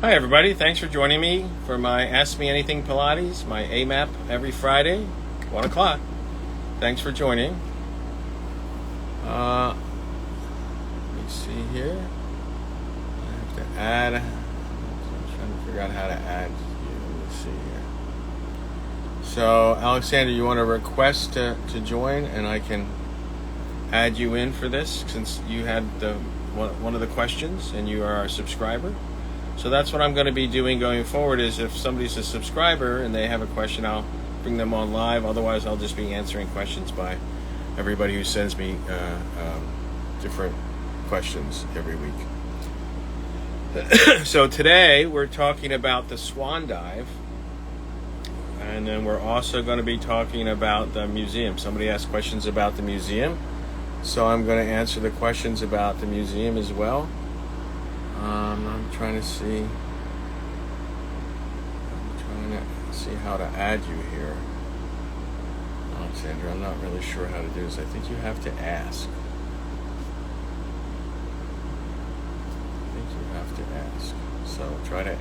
Hi, everybody. Thanks for joining me for my Ask Me Anything Pilates, my AMAP every Friday, 1 o'clock. Thanks for joining. Let me see here. I have to add. I'm trying to figure out how to add you. Let me see here. So, Alexander, you want to request to join, and I can add you in for this since you had one of the questions and you are a subscriber. So that's what I'm going to be doing going forward is if somebody's a subscriber and they have a question, I'll bring them on live. Otherwise, I'll just be answering questions by everybody who sends me different questions every week. So today we're talking about the Swan Dive. And then we're also going to be talking about the museum. Somebody asked questions about the museum. So I'm going to answer the questions about the museum as well. I'm trying to see how to add you here. Alexander, I'm not really sure how to do this. I think you have to ask. So try to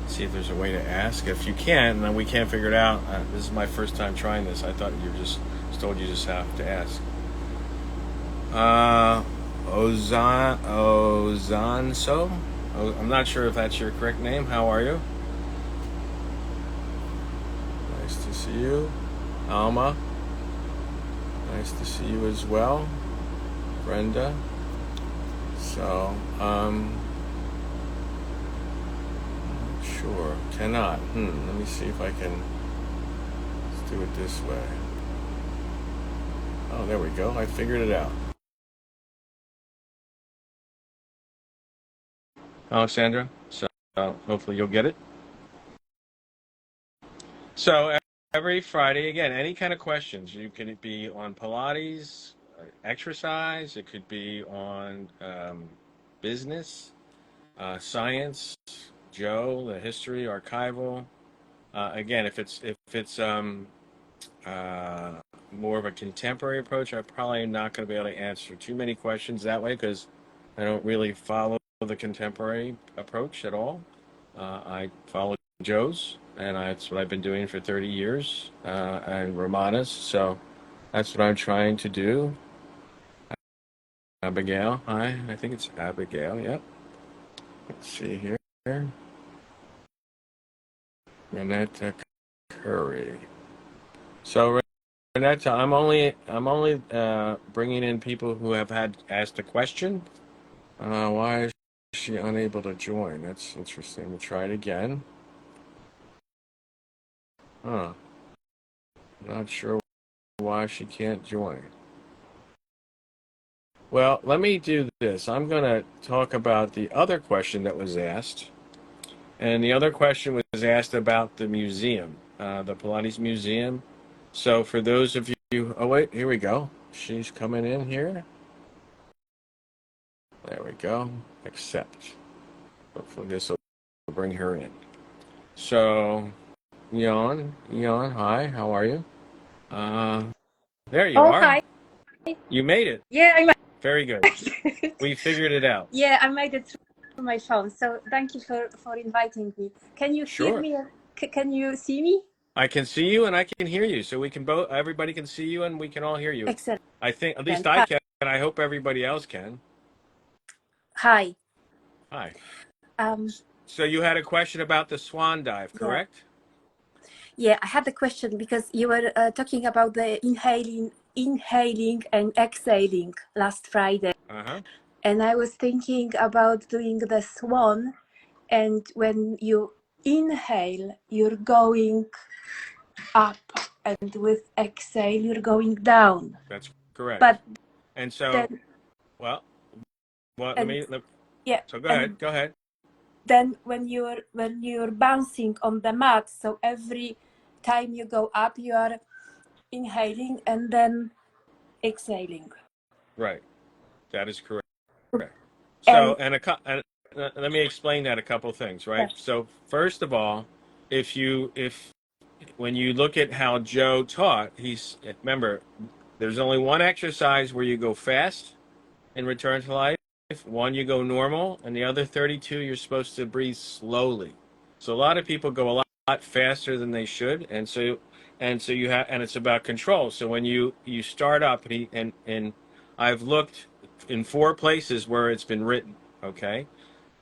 see if there's a way to ask. If you can't, then we can't figure it out. This is my first time trying this. I thought you just told you just have to ask. Ozanso? I'm not sure if that's your correct name. How are you? Nice to see you. Alma? Nice to see you as well. Brenda? So, sure. Cannot. Let me see if I can. Let's do it this way. Oh, there we go. I figured it out. Alexandra, so hopefully you'll get it. So every Friday, again, any kind of questions. You can be on Pilates, exercise. It could be on business, science, Joe, the history, archival. Again, if it's more of a contemporary approach, I'm probably not going to be able to answer too many questions that way because I don't really follow the contemporary approach at all. I follow Joe's, and that's what I've been doing for 30 years, and Romana's. So that's what I'm trying to do. Abigail, hi. I think it's Abigail. Yep. Let's see here. Renetta Curry. So Renetta, I'm only bringing in people who have had asked a question. Why is she unable to join? That's interesting. We'll try it again. Huh. Not sure why she can't join. Well, let me do this. I'm going to talk about the other question that was asked. And the other question was asked about the museum, the Pilates Museum. So for those of you, oh wait, here we go. She's coming in here. There we go. Accept. Hopefully this will bring her in. So, Jan, hi, how are you? There you Oh, are. hi. You made it. Yeah, I made Very good. it. We figured it out. Yeah, I made it through my phone. So thank you for inviting me. Can you hear Sure. me? Can you see me? I can see you and I can hear you. So we can both, everybody can see you and we can all hear you. Excellent. I think, at least I Hi. can, and I hope everybody else can. Hi. Hi. Um, So you had a question about the Swan Dive, yeah. correct? Yeah, I had a question because you were talking about the inhaling and exhaling last Friday. Uh-huh. And I was thinking about doing the swan. And when you inhale, you're going up, and with exhale, you're going down. That's correct. But And so, then, well, and yeah, so go and ahead. then when you're bouncing on the mat, so every time you go up, you are inhaling and then exhaling. Right. That is correct. And So, and let me explain that a couple things, right? yes, So, first of all, if when you look at how Joe taught, remember, there's only one exercise where you go fast and return to life, one you go normal, and the other 32 you're supposed to breathe slowly. So a lot of people go a lot faster than they should, and so you have, and it's about control. So when you start up, and I've looked in 4 places where it's been written. Okay,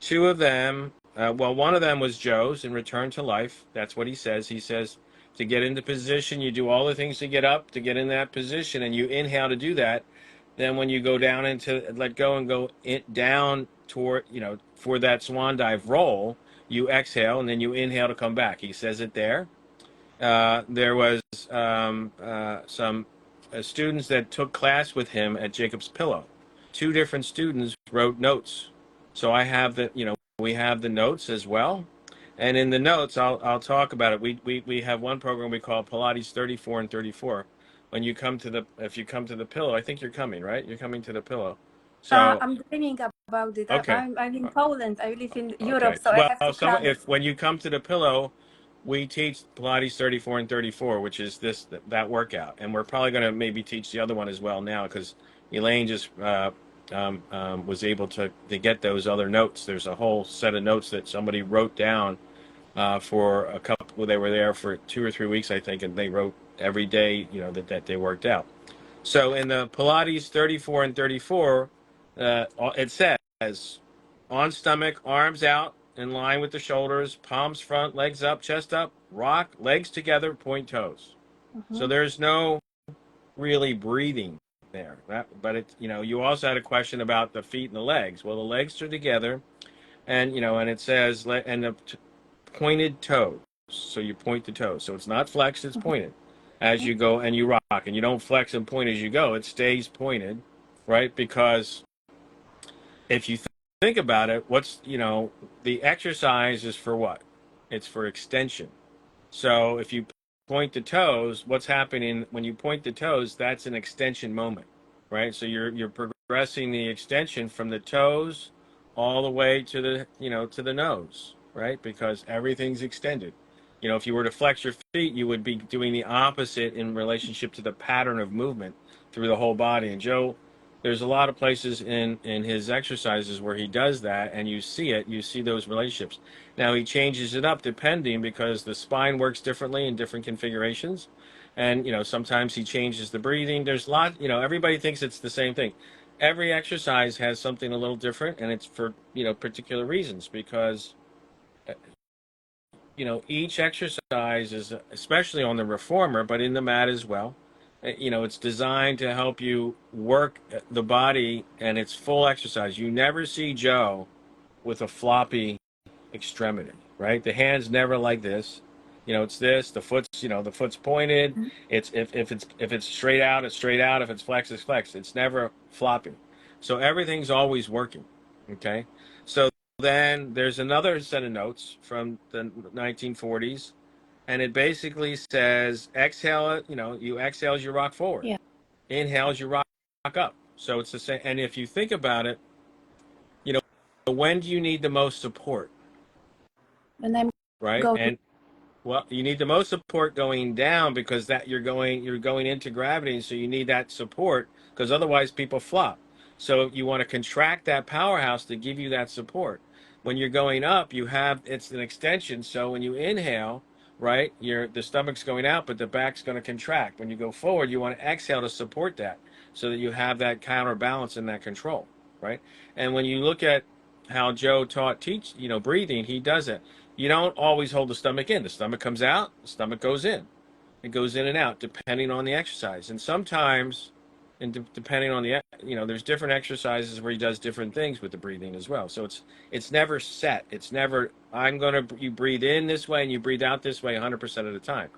2 of them. Well, one of them was Joe's in Return to Life. That's what he says. He says to get into position, you do all the things to get up, to get in that position, and you inhale to do that. Then when you go down into let go and go down toward, for that swan dive roll, you exhale and then you inhale to come back. He says it there. There was some students that took class with him at Jacob's Pillow. 2 different students wrote notes. So I have we have the notes as well. And in the notes, I'll talk about it. We have one program we call Pilates 34 and 34. If you come to the pillow, I think you're coming, right? You're coming to the pillow. So I'm dreaming about it. okay. I'm in Poland. I live in Europe, Okay. so I Well, have to plan. if when you come to the pillow, we teach Pilates 34 and 34, which is that workout, and we're probably going to maybe teach the other one as well now because Elaine just was able to get those other notes. There's a whole set of notes that somebody wrote down for a couple. Well, they were there for 2 or 3 weeks, I think, and they wrote every day, that they worked out. So in the Pilates 34 and 34, it says on stomach, arms out in line with the shoulders, palms front, legs up, chest up, rock, legs together, point toes. So there's no really breathing there. But you also had a question about the feet and the legs. Well, the legs are together, and it says and the pointed toes. So you point the toes. So it's not flexed, it's pointed as you go and you rock, and you don't flex and point as you go. It stays pointed, right? Because if you think about it, the exercise is for what? It's for extension. So if you point the toes, what's happening when you point the toes? That's an extension moment, right? So you're progressing the extension from the toes all the way to the nose, right? Because everything's extended. If you were to flex your feet, you would be doing the opposite in relationship to the pattern of movement through the whole body. And Joe, there's a lot of places in his exercises where he does that, and you see those relationships. Now he changes it up depending because the spine works differently in different configurations, and sometimes he changes the breathing. There's a lot. Everybody thinks it's the same thing. Every exercise has something a little different, and it's for particular reasons because each exercise is, especially on the reformer, but in the mat as well. It's designed to help you work the body and its full exercise. You never see Joe with a floppy extremity, right? The hand's never like this. It's this. The foot's pointed. It's if it's straight out, it's straight out. If it's flexed, it's flexed. It's never floppy. So everything's always working. Okay. So then there's another set of notes from the 1940s, and it basically says exhale. You exhale as you rock forward. Yeah. Inhale as you rock up. So it's the same. And if you think about it, when do you need the most support? When I'm Right? going. And well, you need the most support going down because you're going into gravity, so you need that support because otherwise people flop. So you want to contract that powerhouse to give you that support. When you're going up, it's an extension. So when you inhale, right, the stomach's going out, but the back's going to contract. When you go forward, you want to exhale to support that so that you have that counterbalance and that control, right? And when you look at how Joe breathing, he does it. You don't always hold the stomach in. The stomach comes out, the stomach goes in. It goes in and out depending on the exercise. And sometimes, depending on there's different exercises where he does different things with the breathing as well. So it's never set. It's never, you breathe in this way and you breathe out this way 100% of the time.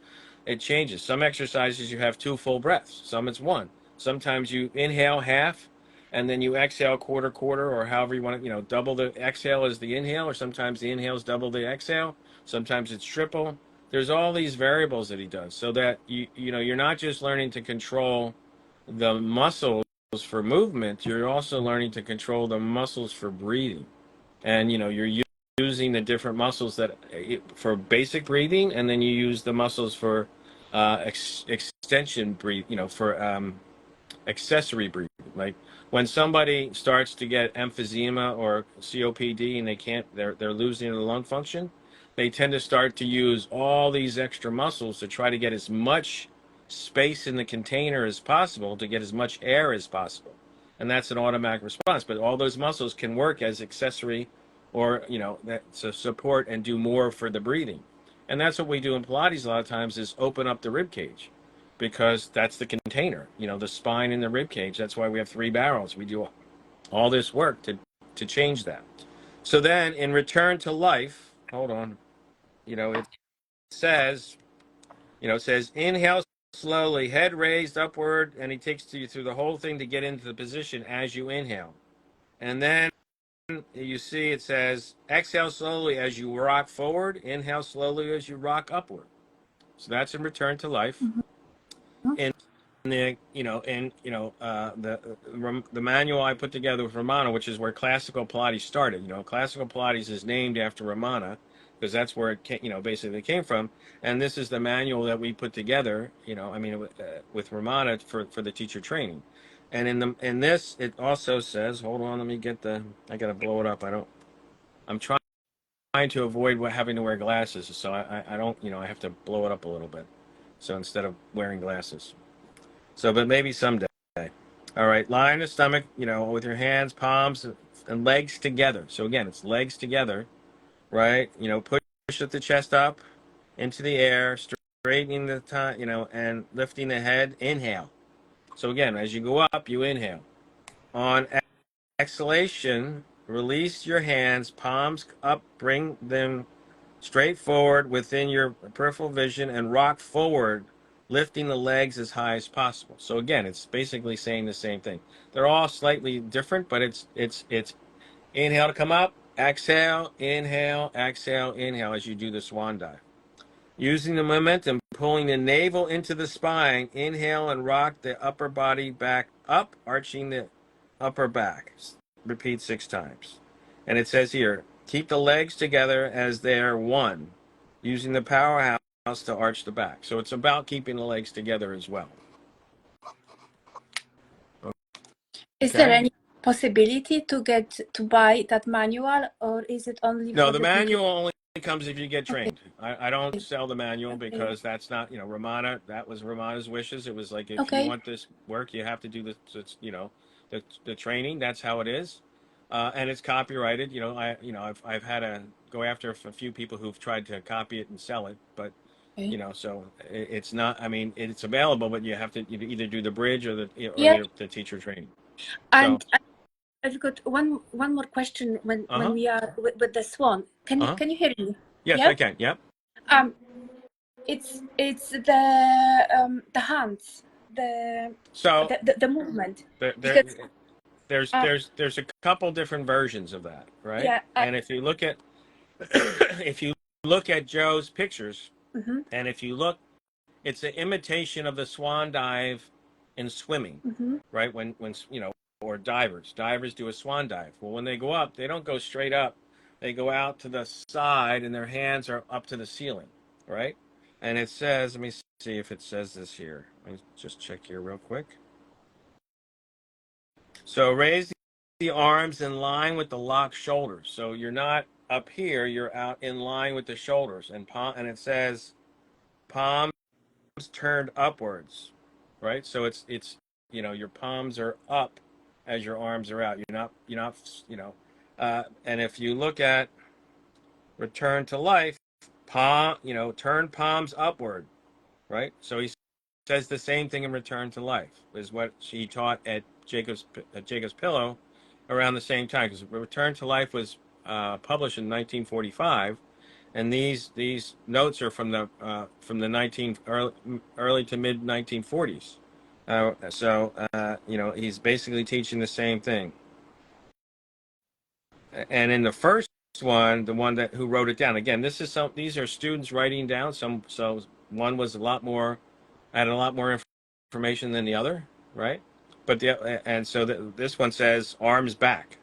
It changes. Some exercises you have 2 full breaths. Some it's 1. Sometimes you inhale half and then you exhale quarter, or however you want to, double the exhale as the inhale, or sometimes the inhale is double the exhale. Sometimes it's triple. There's all these variables that he does so that you're not just learning to control the muscles for movement, you're also learning to control the muscles for breathing. And you're using the different muscles for basic breathing, and then you use the muscles for extension breathe, for accessory breathing, like when somebody starts to get emphysema or COPD and they're losing their lung function, they tend to start to use all these extra muscles to try to get as much space in the container as possible, to get as much air as possible. And that's an automatic response. But all those muscles can work as accessory or, to support and do more for the breathing. And that's what we do in Pilates a lot of times, is open up the rib cage, because that's the container, the spine and the rib cage. That's why we have 3 barrels. We do all this work to change that. So then in Return to Life, hold on, it says, inhale slowly, head raised upward, and he takes you through the whole thing to get into the position as you inhale. And then you see it says, exhale slowly as you rock forward, inhale slowly as you rock upward. So that's in Return to Life. In the manual I put together with Ramana, which is where classical Pilates started. Classical Pilates is named after Ramana because that's where it came, basically came from. And this is the manual that we put together, with Ramana for the teacher training. And in this, it also says, hold on, let me I gotta blow it up. I'm trying to avoid having to wear glasses, so I don't, I have to blow it up a little bit. So instead of wearing glasses. So, but maybe someday. All right, lie on the stomach, with your hands, palms, and legs together. So again, it's legs together, right? Push the chest up into the air, straightening the time, and lifting the head. Inhale. So again, as you go up, you inhale. On exhalation, release your hands, palms up, bring them straight forward within your peripheral vision, and rock forward, lifting the legs as high as possible. So again, it's basically saying the same thing. They're all slightly different, but it's inhale to come up, exhale, inhale, as you do the swan dive. Using the momentum, pulling the navel into the spine, inhale and rock the upper body back up, arching the upper back. Repeat 6 times. And it says here, keep the legs together as they are one, using the powerhouse to arch the back. So it's about keeping the legs together as well. Is there any possibility to buy that manual, or is it only No, for the the people? manual only comes if you get trained. Okay. I don't sell the manual Okay. because that's not, Ramana, that was Ramana's wishes. It was like, if you Okay. want this work, you have to do the training. That's how it is. And it's copyrighted. I've had to go after a few people who've tried to copy it and sell it, but Okay. so it's not, it's available, but you have to either do the bridge or Yeah. the teacher training. And So, I've got one more question when uh-huh. we are with the swan. Can you hear me? Yes, Yeah? I can. Yep. It's the hands, So the movement. there, Because there's a couple different versions of that, right? yeah, And if you look at if you look at Joe's pictures, and if you look, it's an imitation of the swan dive in swimming, right? When or divers do a swan dive. Well, when they go up, they don't go straight up. They go out to the side, and their hands are up to the ceiling, right? And it says, let me see if it says this here. Let me just check here real quick. So raise the arms in line with the locked shoulders. So you're not up here, you're out in line with the shoulders. And it says palms turned upwards, right? So it's your palms are up as your arms are out. You're not. And if you look at Return to Life, turn palms upward, right? So he says the same thing in Return to Life, is what she taught at Jacob's Pillow around the same time, because Return to Life was published in 1945, and these notes are from the early to mid 1940s. He's basically teaching the same thing. And in the first one, the one who wrote it down, again, these are students writing down. So one was had a lot more information than the other, right? But this one says arms back.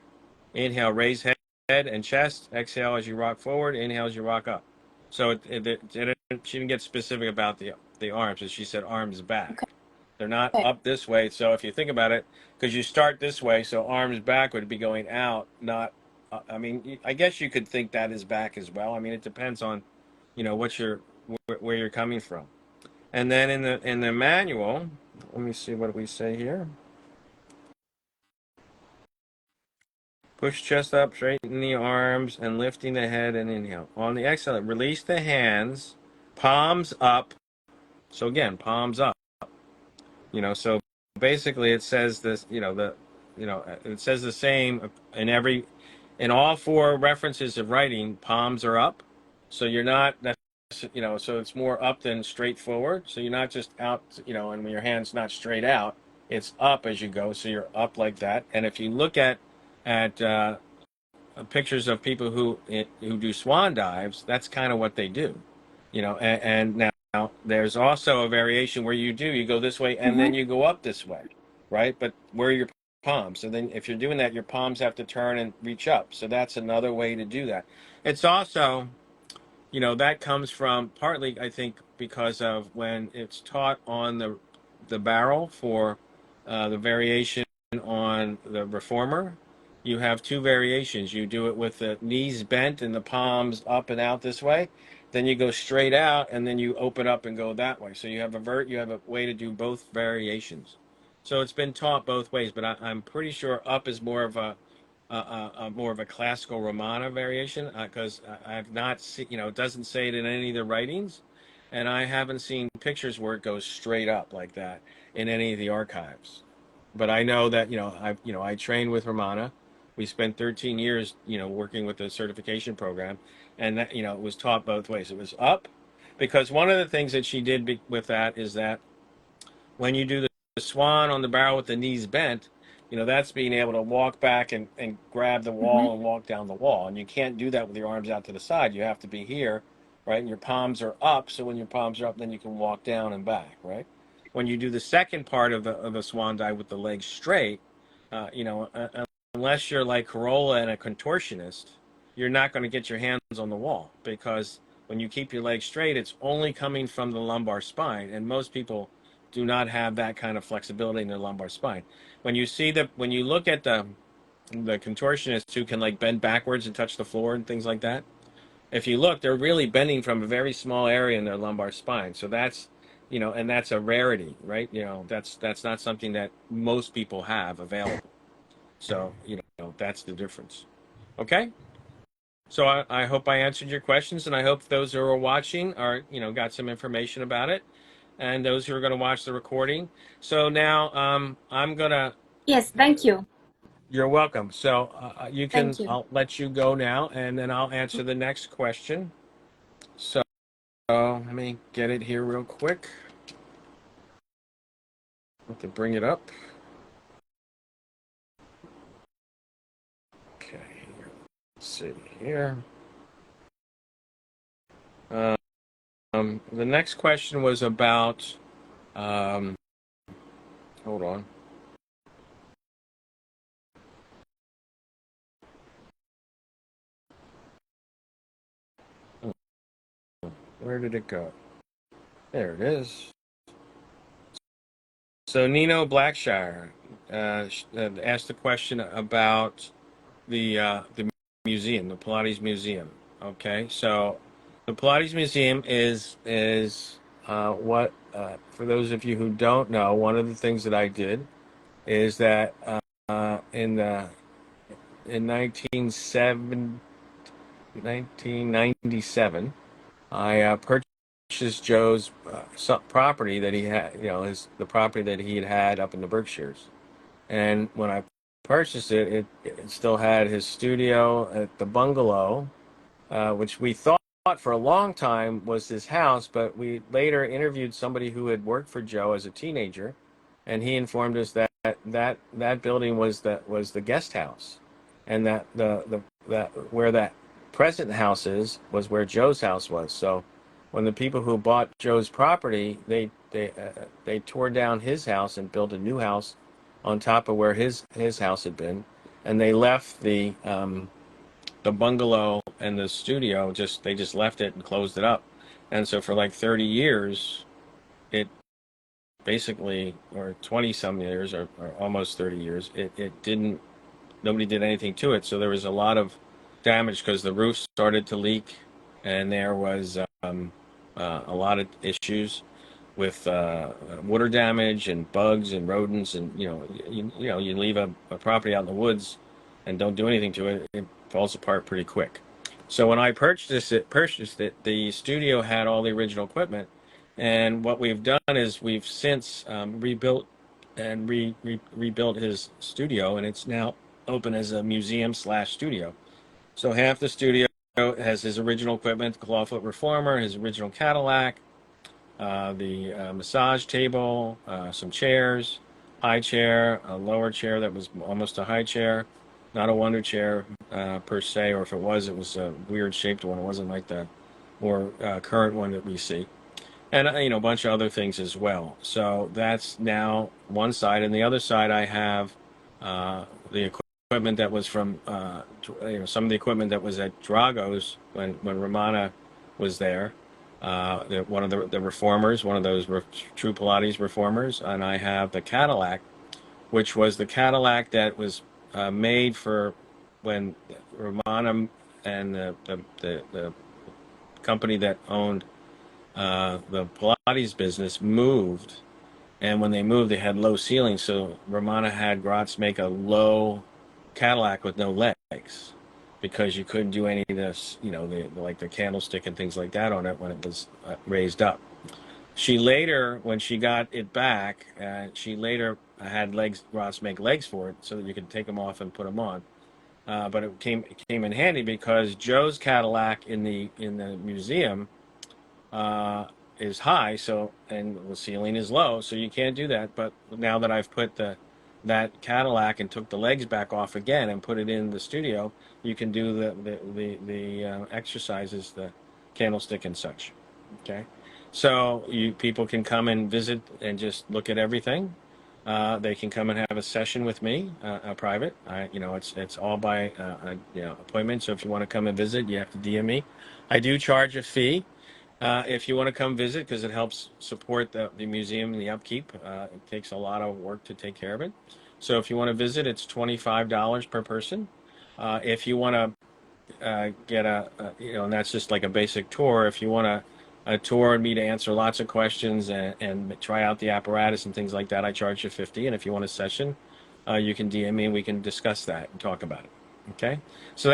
Inhale, raise head and chest. Exhale as you rock forward. Inhale as you rock up. So she didn't get specific about the arms, but she said arms back. Okay. They're not Okay. up this way. So if you think about it, because you start this way, so arms back would be going out, not. I mean, I guess you could think that is back as well. I mean, it depends on, what where you're coming from. And then in the manual, let me see what we say here. Push chest up, straighten the arms, and lifting the head and inhale. On the exhale, release the hands, palms up. So again, palms up. So basically it says this, it says the same in all four references of writing, palms are up. So you're not, so it's more up than straight forward. So you're not just out, and when your hand's not straight out, it's up as you go. So you're up like that. And if you look at pictures of people who do swan dives, that's kind of what they do, and now there's also a variation where you go this way and then Mm-hmm. you go up this way, right? But where are your palms? So then if you're doing that, your palms have to turn and reach up. So that's another way to do that. It's also, that comes from partly, I think, because of when it's taught on the barrel for the variation on the reformer. You have two variations. You do it with the knees bent and the palms up and out this way. Then you go straight out and then you open up and go that way. So you have a way to do both variations. So it's been taught both ways, but I'm pretty sure up is more of a classical Romana variation because I've not seen, it doesn't say it in any of the writings, and I haven't seen pictures where it goes straight up like that in any of the archives. But I know that I trained with Romana. We spent 13 years working with the certification program, and that it was taught both ways. It was up because one of the things that she did with that is that when you do the swan on the barrel with the knees bent, that's being able to walk back and grab the wall Mm-hmm. and walk down the wall. And you can't do that with your arms out to the side. You have to be here, right? And your palms are up. So when your palms are up, then you can walk down and back, right? When you do the second part of the swan dive with the legs straight, unless you're like Corolla and a contortionist, you're not going to get your hands on the wall because when you keep your legs straight, it's only coming from the lumbar spine. And most people do not have that kind of flexibility in their lumbar spine. When you look at the contortionists who can like bend backwards and touch the floor and things like that, if you look, they're really bending from a very small area in their lumbar spine. So that's, and that's a rarity, right? That's not something that most people have available. So, that's the difference. Okay? So I hope I answered your questions, and I hope those who are watching got some information about it, and those who are going to watch the recording. So now I'm gonna. Yes, thank you. You're welcome. So Thank you. I'll let you go now, and then I'll answer the next question. So let me get it here real quick. I have to bring it up. Okay. Let's see here. The next question was about. Um, hold on. Where did it go? There it is. So Nino Blackshire asked a question about the museum, the Pilates Museum. Okay, so the Pilates Museum is what for those of you who don't know, one of the things that I did is that in the in 1997, I purchased Joe's property that he had, the property that he had up in the Berkshires. And when I purchased it still had his studio at the bungalow, which we thought for a long time was his house, but we later interviewed somebody who had worked for Joe as a teenager, and he informed us that building was the guest house, and that that where that present house was where Joe's house was. So when the people who bought Joe's property, they tore down his house and built a new house on top of where his house had been, and they left the bungalow and the studio they just left it and closed it up. And so for like 30 years it basically, or 20 some years, or almost 30 years, it didn't, nobody did anything to it. So there was a lot of damage because the roof started to leak, and there was a lot of issues with water damage and bugs and rodents, and you leave a property out in the woods and don't do anything to it, it falls apart pretty quick. So when I purchased it, the studio had all the original equipment, and what we've done is we've since rebuilt and rebuilt his studio, and it's now open as a museum slash studio. So half the studio has his original equipment, the clawfoot reformer, his original Cadillac, the massage table, some chairs, high chair, a lower chair that was almost a high chair, not a wonder chair per se, or if it was a weird shaped one. It wasn't like the more current one that we see, and a bunch of other things as well. So that's now one side, and the other side I have the equipment that was from some of the equipment that was at Drago's when Romana was there. One of the reformers, one of those true Pilates reformers, and I have the Cadillac, which was the Cadillac that was made for when Romana and the company that owned the Pilates business moved, and when they moved, they had low ceilings, so Romana had Gratz make a low Cadillac with no legs because you couldn't do any of this, like the candlestick and things like that on it when it was raised up. She later, when she got it back, she later had Gratz make legs for it so that you could take them off and put them on. But it came in handy because Joe's Cadillac in the museum uh, is high, and the ceiling is low, so you can't do that. But now that I've put that Cadillac and took the legs back off again and put it in the studio, you can do the exercises, the candlestick and such. Okay, so people can come and visit and just look at everything. They can come and have a session with me, a private. It's all by appointment. So if you want to come and visit, you have to DM me. I do charge a fee. If you want to come visit, because it helps support the museum and the upkeep, it takes a lot of work to take care of it. So if you want to visit, it's $25 per person. If you want to get and that's just like a basic tour. If you want a tour and me to answer lots of questions and try out the apparatus and things like that, I charge you 50. And if you want a session, you can DM me and we can discuss that and talk about it. Okay, so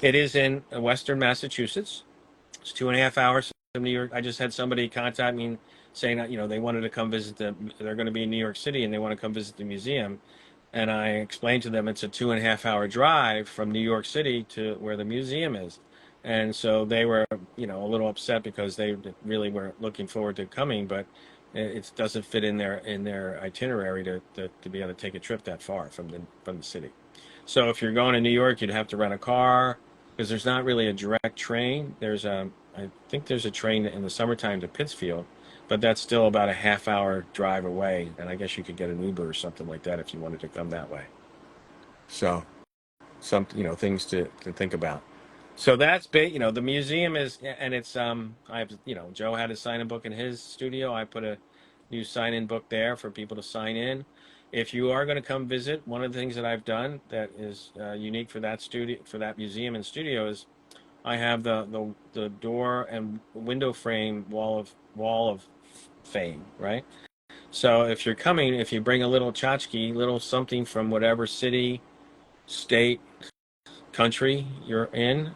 it is in Western Massachusetts. It's 2.5 hours from New York. I just had somebody contact me saying that they wanted to come visit they're going to be in New York City and they want to come visit the museum. And I explained to them it's a 2.5 hour drive from New York City to where the museum is. And so they were, a little upset because they really were looking forward to coming, but it doesn't fit in their itinerary to be able to take a trip that far from the city. So if you're going to New York, you'd have to rent a car because there's not really a direct train. I think there's a train in the summertime to Pittsfield, but that's still about a half-hour drive away. And I guess you could get an Uber or something like that if you wanted to come that way. So, things to think about. So that's big. The museum is, and it's I have Joe had a sign-in book in his studio. I put a new sign-in book there for people to sign in. If you are going to come visit, one of the things that I've done that is unique for that studio, for that museum and studio, is I have the door and window frame wall of fame, right? So if you're coming, if you bring a little tchotchke, little something from whatever city, state, country you're in,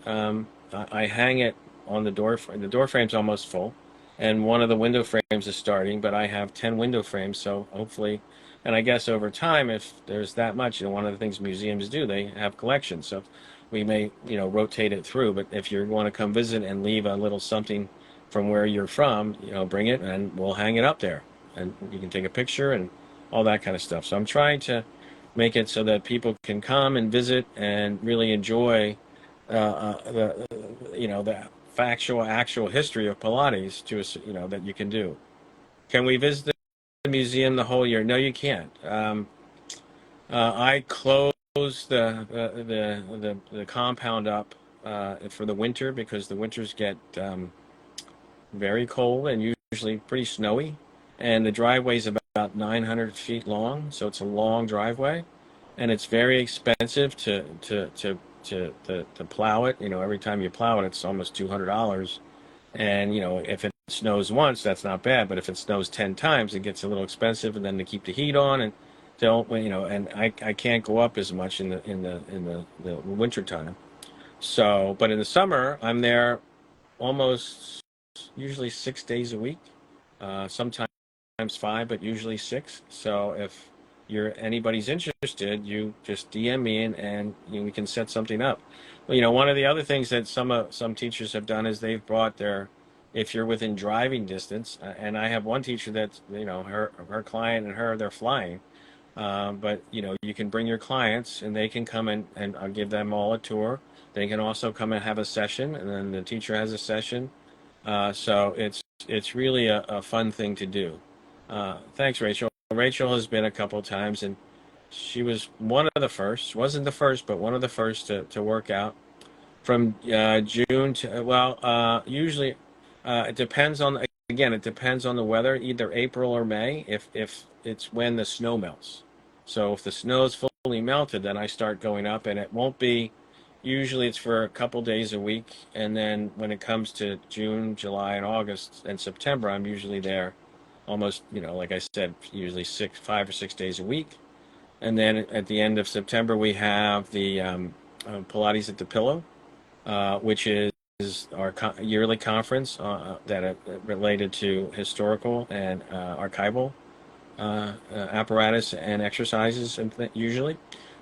I hang it on the door frame. The door frame's almost full, and one of the window frames is starting, but I have 10 window frames, so hopefully, and I guess over time, if there's that much, one of the things museums do, they have collections, so we may, rotate it through, but if you want to come visit and leave a little something from where you're from, bring it, and we'll hang it up there, and you can take a picture and all that kind of stuff. So I'm trying to make it so that people can come and visit and really enjoy the actual history of Pilates that you can do. Can we visit the museum the whole year? No, you can't. I close the compound up for the winter because the winters get very cold and usually pretty snowy. and the driveway is about 900 feet long, so it's a long driveway, and it's very expensive to plow it. You know, every time you plow it, it's almost $200. And you know, if it snows once, that's not bad. But if it snows 10 times, it gets a little expensive. And then to keep the heat on, and don't, you know, and I can't go up as much in the winter time. So, but in the summer, I'm there almost usually 6 days a week. Sometimes five, but usually six. So if you're anybody's interested, you just DM me and you know, we can set something up. Well, you know, one of the other things that some teachers have done is they've brought their, if you're within driving distance, and I have one teacher that's, you know, her client and her, they're flying. But you know, you can bring your clients and they can come and I'll give them all a tour. They can also come and have a session, and then the teacher has a session. So it's really a fun thing to do. Thanks, Rachel. Rachel has been a couple times, and she was one of the first. Wasn't the first, but one of the first to work out from June to usually it depends on, again, it depends on the weather, either April or May, if it's when the snow melts. So if the snow is fully melted, then I start going up, and it won't be, usually it's for a couple days a week, and then when it comes to June, July, and August and September, I'm usually there almost, you know, like I said, usually 5 or 6 days a week. And then at the end of September, we have the Pilates at the Pillow, which is our yearly conference that related to historical and archival apparatus and exercises, and usually.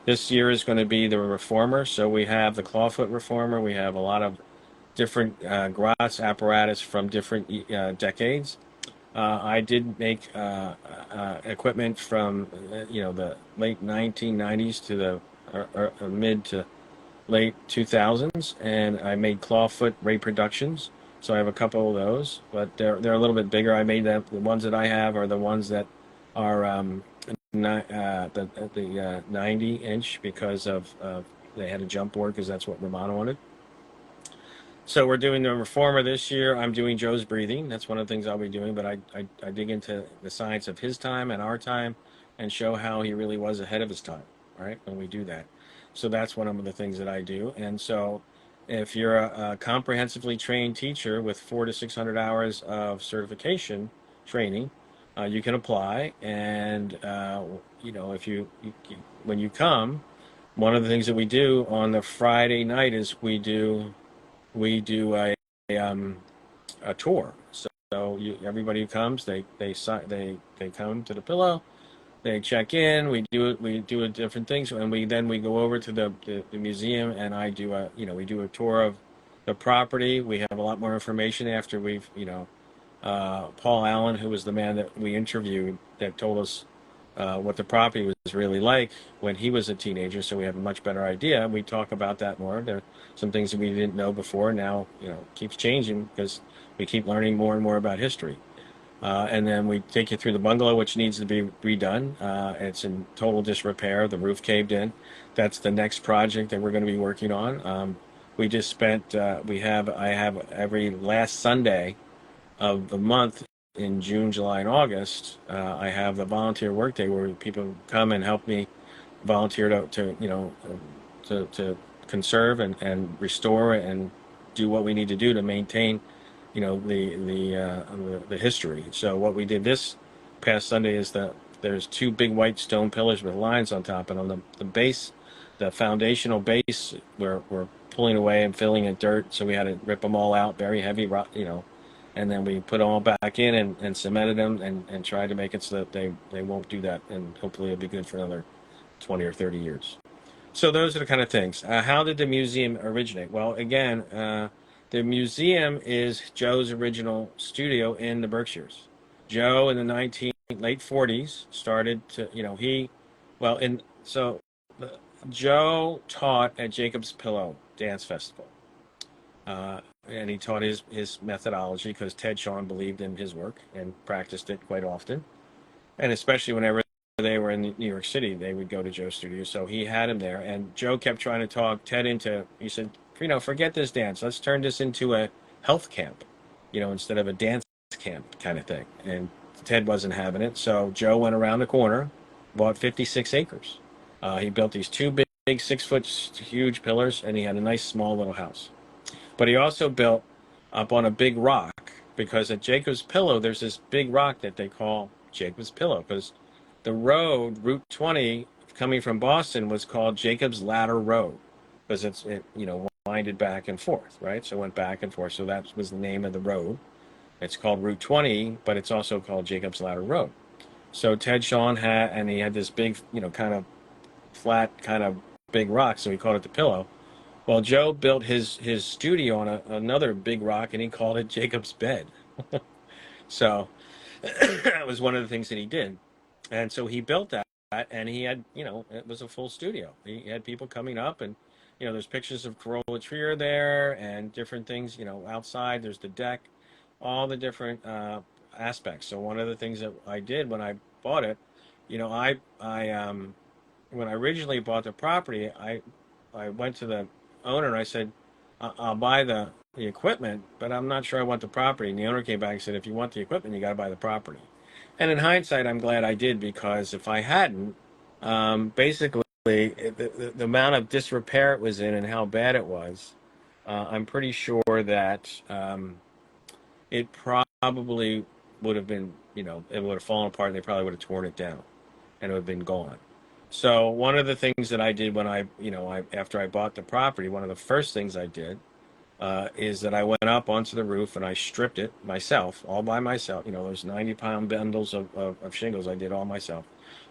This year is going to be the reformer, so we have the clawfoot reformer. We have a lot of different Gratz apparatus from different decades. I did make equipment from you know, the late 1990s to the mid to late 2000s, and I made clawfoot reproductions. So I have a couple of those, but they're a little bit bigger. I made them. The ones that I have are the ones that are the 90-inch because of they had a jump board because that's what Romano wanted. So we're doing the reformer this year. I'm doing Joe's breathing. That's one of the things I'll be doing, but I dig into the science of his time and our time and show how he really was ahead of his time, right, when we do that. So that's one of the things that I do. And so if you're a comprehensively trained teacher with 400 to 600 hours of certification training, you can apply. And, you know, if when you come, one of the things that we do on the Friday night is we do a tour. So everybody who comes, they come to the Pillow, they check in, we do different things, and we go over to the museum, and I do we do a tour of the property. We have a lot more information after we've, you know, Paul Allen, who was the man that we interviewed, that told us what the property was really like when he was a teenager, so we have a much better idea. We talk about that more. There are some things that we didn't know before. Now, you know, it keeps changing because we keep learning more and more about history. And then we take you through the bungalow, which needs to be redone. It's in total disrepair. The roof caved in. That's the next project that we're going to be working on. We just spent. I have every last Sunday of the month in June, July, and August, I have the volunteer workday where people come and help me volunteer to you know, to conserve and restore and do what we need to do to maintain, you know, the history. So what we did this past Sunday is that there's two big white stone pillars with lines on top, and on the base, the foundational base, we're pulling away and filling it dirt, so we had to rip them all out, very heavy, you know, and then we put them all back in and cemented them and tried to make it so that they won't do that, and hopefully it'll be good for another 20 or 30 years. So those are the kind of things. How did the museum originate? Well, again, the museum is Joe's original studio in the Berkshires. Joe in the late 40s started to, you know, Joe taught at Jacob's Pillow Dance Festival. And he taught his methodology because Ted Shawn believed in his work and practiced it quite often. And especially whenever they were in New York City, they would go to Joe's studio. So he had him there. And Joe kept trying to talk Ted into, he said, you know, forget this dance. Let's turn this into a health camp, you know, instead of a dance camp kind of thing. And Ted wasn't having it. So Joe went around the corner, bought 56 acres. He built these two big 6 foot huge pillars, and he had a nice small little house. But he also built up on a big rock, because at Jacob's Pillow, there's this big rock that they call Jacob's Pillow, because the road, Route 20, coming from Boston, was called Jacob's Ladder Road, because it winded back and forth, right? So it went back and forth. So that was the name of the road. It's called Route 20, but it's also called Jacob's Ladder Road. So Ted Sean he had this big, kind of flat, kind of big rock, so he called it the Pillow. Well, Joe built his studio on another big rock, and he called it Jacob's Bed. So that was one of the things that he did. And so he built that, and he had, it was a full studio. He had people coming up, and, there's pictures of Corolla Trier there and different things, outside. There's the deck, all the different aspects. So one of the things that I did when I bought it, when I originally bought the property, I went to the owner and I said, I'll buy the equipment, but I'm not sure I want the property. And the owner came back and said, if you want the equipment, you got to buy the property. And in hindsight, I'm glad I did, because if I hadn't, basically the amount of disrepair it was in and how bad it was, I'm pretty sure that it probably would have been, it would have fallen apart, and they probably would have torn it down, and it would have been gone. So one of the things that I did when after I bought the property, one of the first things I did is that I went up onto the roof and I stripped it myself, all by myself. Those 90-pound bundles of shingles I did all myself.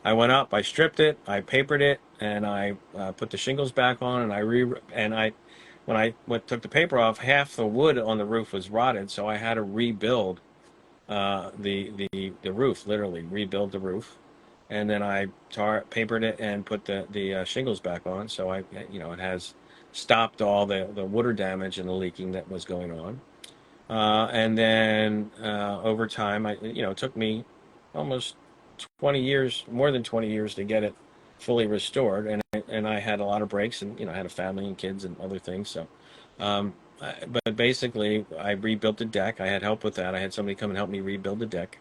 I went up, I stripped it, I papered it, and I put the shingles back on, and when I took the paper off, half the wood on the roof was rotted, so I had to rebuild the roof, literally rebuild the roof. And then I papered it and put the shingles back on, so it has stopped all the water damage and the leaking that was going on. And then over time, it took me almost 20 years, more than 20 years, to get it fully restored. And I had a lot of breaks, and I had a family and kids and other things. So, but basically, I rebuilt the deck. I had help with that. I had somebody come and help me rebuild the deck.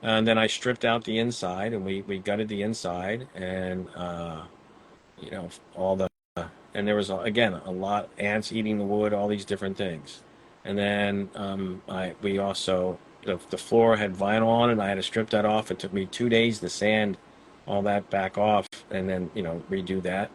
And then I stripped out the inside, and we gutted the inside, and all the and there was again a lot ants eating the wood, all these different things. And then we also the floor had vinyl on it. I had to strip that off. It took me 2 days to sand all that back off, and then redo that.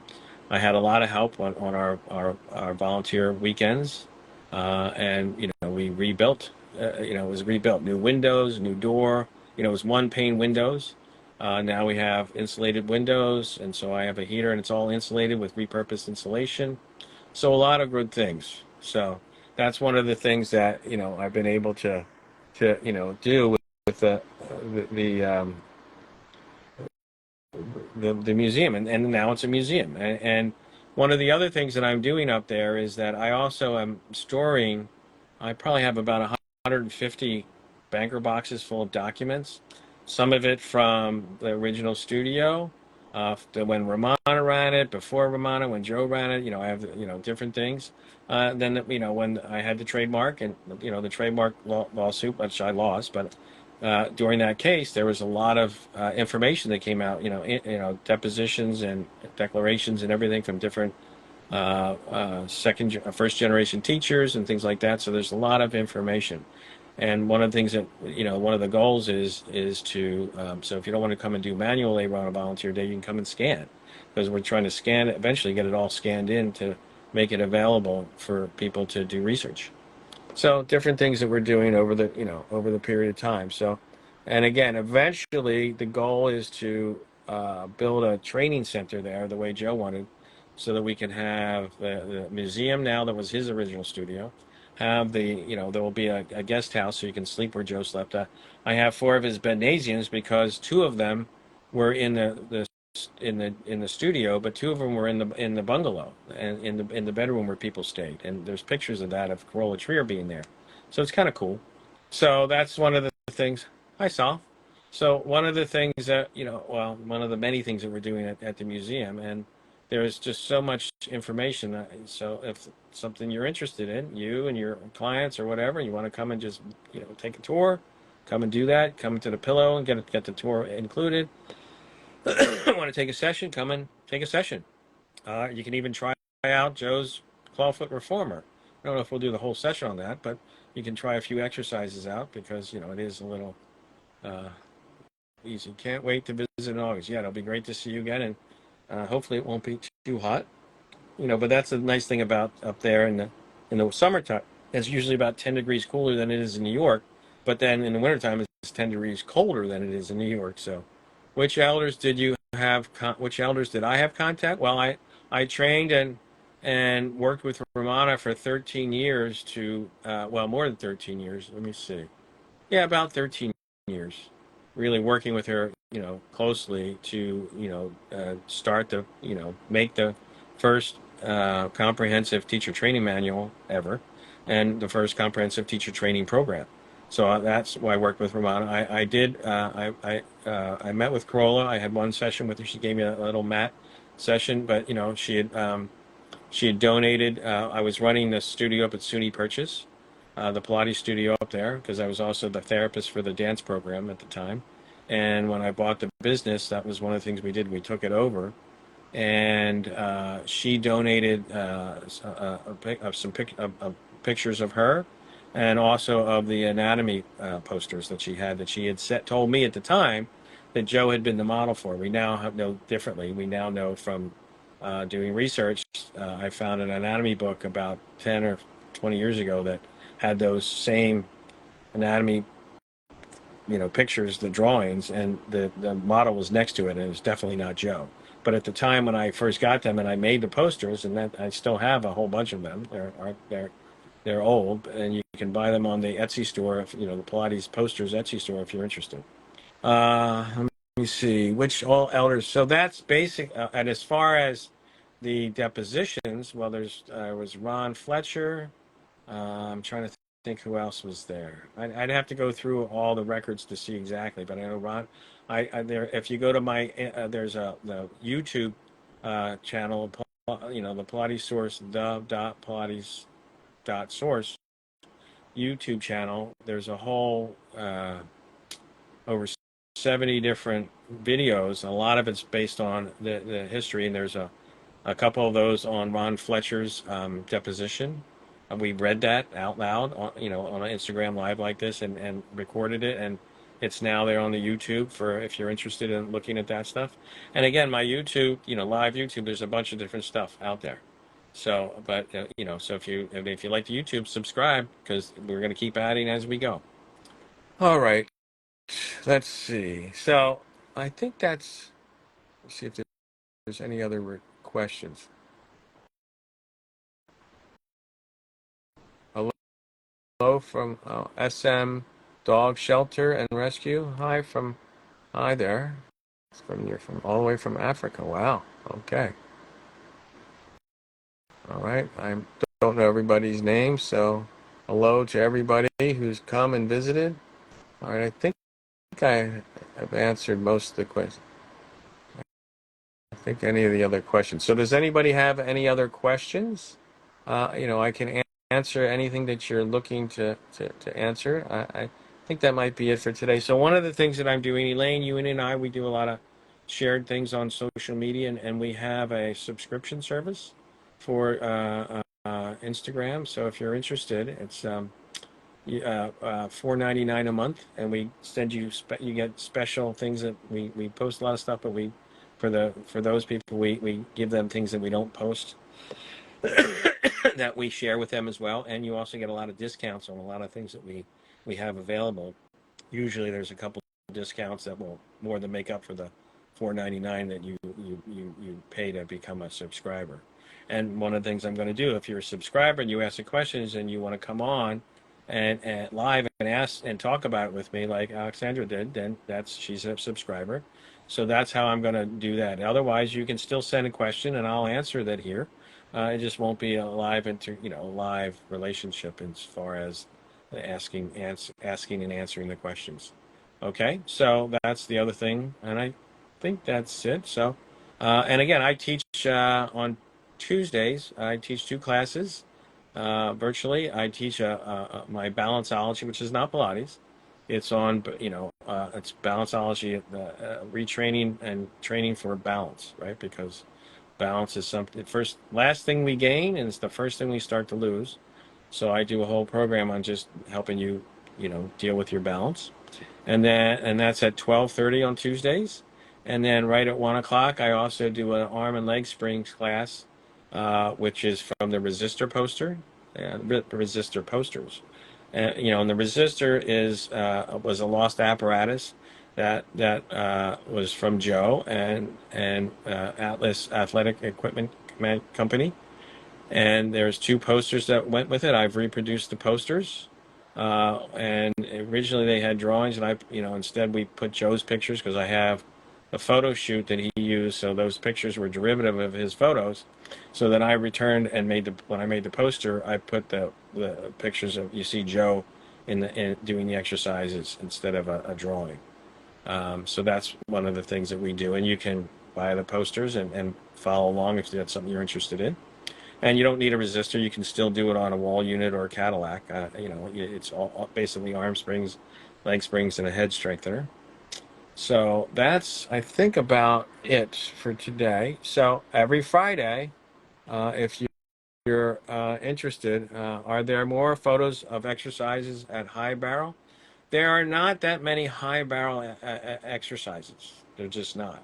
I had a lot of help on our volunteer weekends, and we rebuilt. It was rebuilt, new windows, new door. It was one pane windows. Now we have insulated windows, and so I have a heater, and it's all insulated with repurposed insulation. So a lot of good things. So that's one of the things that I've been able to do with the museum, and now it's a museum. And one of the other things that I'm doing up there is that I also am storing. I probably have about 150 banker boxes full of documents. Some of it from the original studio, when Ramona ran it, before Ramona, when Joe ran it. I have different things. Then when I had the trademark, and the trademark lawsuit, which I lost, but during that case, there was a lot of information that came out. Depositions and declarations and everything from different first generation teachers and things like that. So there's a lot of information. And one of the things that one of the goals is to so if you don't want to come and do manual labor on a volunteer day, you can come and scan, because we're trying to scan it, eventually get it all scanned in to make it available for people to do research. So different things that we're doing over the period of time. So, and again, eventually the goal is to build a training center there, the way Joe wanted, so that we can have the museum now that was his original studio. Have there will be a guest house so you can sleep where Joe slept. I have 4 of his Bednasians, because 2 of them were in the studio, but 2 of them were in the bungalow and in the bedroom where people stayed. And there's pictures of that, of Corolla Trier being there, so it's kind of cool. So that's one of the things I saw. So one of the things that one of the many things that we're doing at the museum, and there's just so much information. So if something you're interested in, you and your clients or whatever, you want to come and just take a tour, come and do that. Come to the Pillow and get the tour included. Want to take a session? Come and take a session. You can even try out Joe's clawfoot reformer. I don't know if we'll do the whole session on that, but you can try a few exercises out because it is a little easy. Can't wait to visit in August. Yeah, it'll be great to see you again, and hopefully it won't be too hot. But that's the nice thing about up there in the summertime. It's usually about 10 degrees cooler than it is in New York, but then in the wintertime it's 10 degrees colder than it is in New York. So, which elders did you have? Which elders did I have contact? Well, I trained and worked with Ramana for 13 years more than 13 years. Let me see. Yeah, about 13 years. Really working with her, closely to, start make the first comprehensive teacher training manual ever and the first comprehensive teacher training program. So that's why I worked with Ramana. I met with Corolla. I had one session with her. She gave me a little mat session, but, she had donated. I was running the studio up at SUNY Purchase, the Pilates studio up there, because I was also the therapist for the dance program at the time. And when I bought the business, that was one of the things we did. We took it over, and she donated some pictures of her, and also of the anatomy posters that she had told me at the time that Joe had been the model for. We now know differently. We now know from doing research. I found an anatomy book about 10 or 20 years ago that had those same anatomy, pictures, the drawings, and the model was next to it, and it was definitely not Joe. But at the time when I first got them and I made the posters, and that I still have a whole bunch of them. They're old, and you can buy them on the Etsy store, the Pilates posters Etsy store if you're interested. Let me see which all elders. So that's basic. And as far as the depositions, well, there was Ron Fletcher. I'm trying to think who else was there. I'd have to go through all the records to see exactly, but I know Ron. There. If you go to my there's the YouTube channel, the Pilates Source, Pilates.source YouTube channel. There's a whole over 70 different videos. A lot of it's based on the history, and there's a couple of those on Ron Fletcher's deposition. We read that out loud on an Instagram live like this, and recorded it, and it's now there on the YouTube for if you're interested in looking at that stuff. And again, my YouTube, live YouTube, there's a bunch of different stuff out there. So, but so if you like the YouTube, subscribe, because we're going to keep adding as we go. All right. Let's see. So I think let's see if there's any other questions. Hello from SM Dog Shelter and Rescue. Hi there. You're from all the way from Africa. Wow. Okay. All right. I don't know everybody's name, so hello to everybody who's come and visited. All right. I think I have answered most of the questions. I think any of the other questions. So does anybody have any other questions? I can answer anything that you're looking to answer. I think that might be it for today. So one of the things that I'm doing, Elaine, you and I, we do a lot of shared things on social media, and we have a subscription service for Instagram. So if you're interested, it's $4.99 a month, and we send you you get special things that we post a lot of stuff, but for those people we give them things that we don't post that we share with them as well, and you also get a lot of discounts on a lot of things that we have available. Usually there's a couple of discounts that will more than make up for the $4.99 that you pay to become a subscriber. And one of the things I'm going to do, if you're a subscriber and you ask the questions and you want to come on and live and ask and talk about it with me like Alexandra did, then she's a subscriber. So that's how I'm going to do that. Otherwise, you can still send a question and I'll answer that here. It just won't be a live live relationship as far as asking and answering the questions. Okay, so that's the other thing, and I think that's it. So, and again, I teach on Tuesdays. I teach 2 classes virtually. I teach my Balanceology, which is not Pilates, It's on, it's balanceology, retraining and training for balance, right? Because balance is something last thing we gain, and it's the first thing we start to lose. So I do a whole program on just helping you, deal with your balance, and that's at 12:30 on Tuesdays, and then right at 1 o'clock I also do an arm and leg springs class, which is from the resistor poster, resistor posters. And the resistor was a lost apparatus that was from Joe and Atlas Athletic Equipment Company, and there's two posters that went with it. I've reproduced the posters, and originally they had drawings, and instead we put Joe's pictures because I have a photo shoot that he used, so those pictures were derivative of his photos. So then I returned and when I made the poster, I put the pictures of, you see Joe in doing the exercises instead of a drawing. So that's one of the things that we do, and you can buy the posters and follow along if that's something you're interested in. And you don't need a resistor. You can still do it on a wall unit or a Cadillac. It's all basically arm springs, leg springs, and a head strengthener. So that's, I think, about it for today. So every Friday, if you're interested, are there more photos of exercises at High Barrel? There are not that many high barrel exercises. They're just not.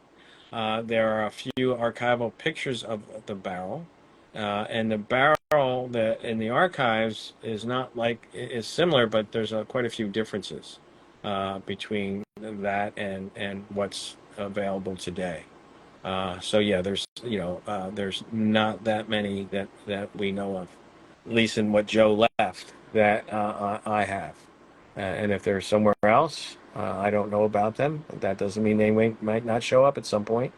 There are a few archival pictures of the barrel, and the barrel that in the archives is similar, but there's quite a few differences between that and what's available today. So yeah, there's not that many that we know of, at least in what Joe left, that I have. And if they're somewhere else, I don't know about them. That doesn't mean they might not show up at some point,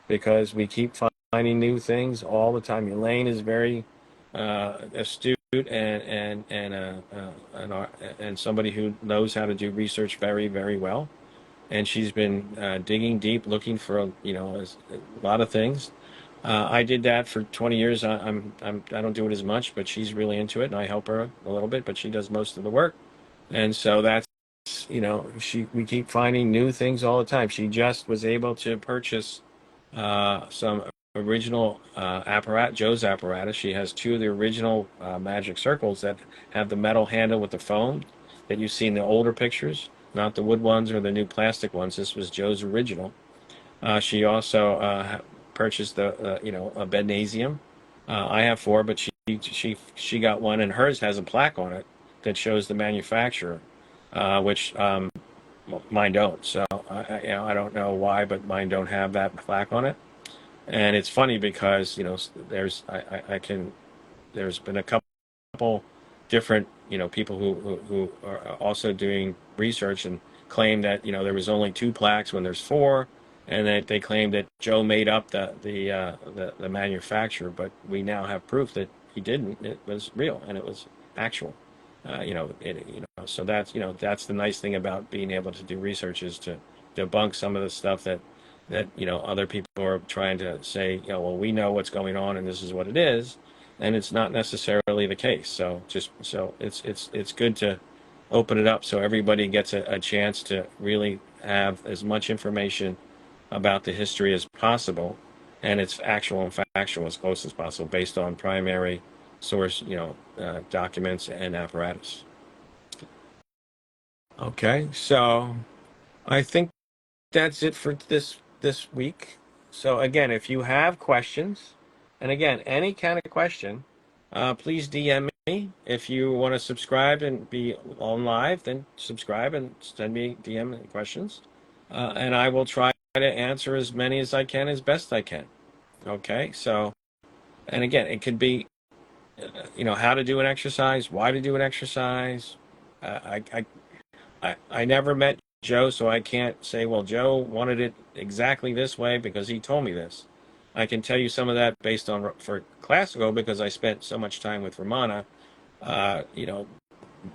because we keep finding new things all the time. Elaine is very astute and somebody who knows how to do research very, very well. And she's been digging deep, looking for a lot of things. I did that for 20 years. I don't do it as much, but she's really into it, and I help her a little bit, but she does most of the work. And so that's, we keep finding new things all the time. She just was able to purchase some original Joe's apparatus. She has two of the original magic circles that have the metal handle with the foam that you see in the older pictures, not the wood ones or the new plastic ones. This was Joe's original. She also purchased a Bednasium. I have four, but she got one, and hers has a plaque on it that shows the manufacturer, which mine don't. So I don't know why, but mine don't have that plaque on it. And it's funny because there's been a couple different people who are also doing research and claim that there was only two plaques when there's four, and that they claim that Joe made up the manufacturer, but we now have proof that he didn't. It was real and it was actual. So that's the nice thing about being able to do research, is to debunk some of the stuff that other people are trying to say, well, we know what's going on and this is what it is, and it's not necessarily the case. So it's good to open it up so everybody gets a chance to really have as much information about the history as possible, and it's actual and factual as close as possible based on primary source, documents and apparatus. Okay, so I think that's it for this week. So again, if you have questions, and again, any kind of question, please DM me. If you want to subscribe and be on live, then subscribe and send me DM questions, and I will try to answer as many as I can, as best I can. Okay, so, and again, it could be, how to do an exercise, why to do an exercise. I never met Joe, so I can't say, well, Joe wanted it exactly this way because he told me this. I can tell you some of that based on for classical, because I spent so much time with Romana,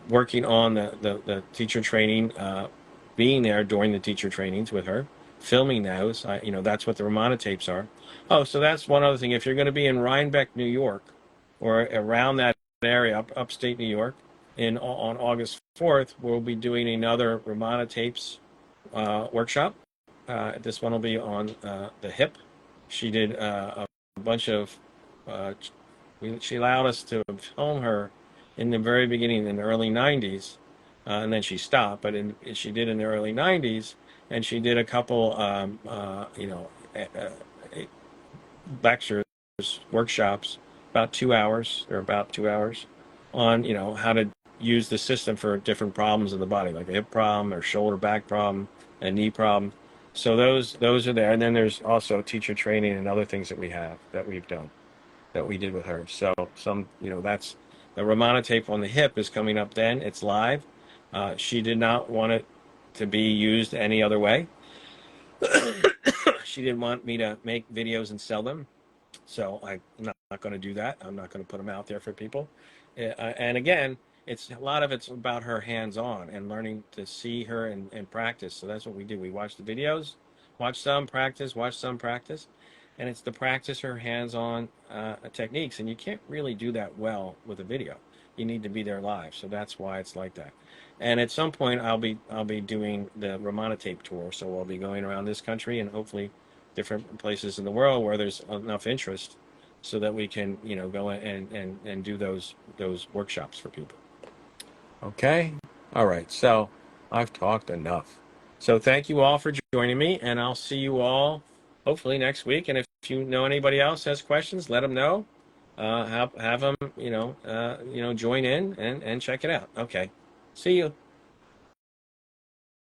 working on the teacher training, being there during the teacher trainings with her, filming those. That's what the Romana tapes are. Oh, so that's one other thing. If you're going to be in Rhinebeck, New York, or around that area, upstate New York, on August 4th, we'll be doing another Ramana tapes workshop. This one will be on the hip. She did a bunch of. She allowed us to film her in the very beginning in the early '90s, and then she stopped. But she did in the early '90s, and she did a couple, lectures, workshops, about 2 hours. They're about 2 hours on how to use the system for different problems in the body, like a hip problem or shoulder back problem, a knee problem. So those are there, and then there's also teacher training and other things that we've done that we did with her. So that's the Romana tape on the hip is coming up. Then it's live. She did not want it to be used any other way. She didn't want me to make videos and sell them. So I'm not going to do that. I'm not going to put them out there for people. And again, a lot of it's about her hands-on and learning to see her and practice. So that's what we do. We watch the videos, watch some practice, and it's to practice her hands-on techniques. And you can't really do that well with a video. You need to be there live. So that's why it's like that. And at some point, I'll be doing the Ramana tape tour. So I'll be going around this country and hopefully different places in the world where there's enough interest so that we can go and do those workshops for people. Okay, all right, so I've talked enough. So thank you all for joining me, and I'll see you all hopefully next week. And if you know anybody else has questions, let them know. Have them join in and check it out. Okay, see you.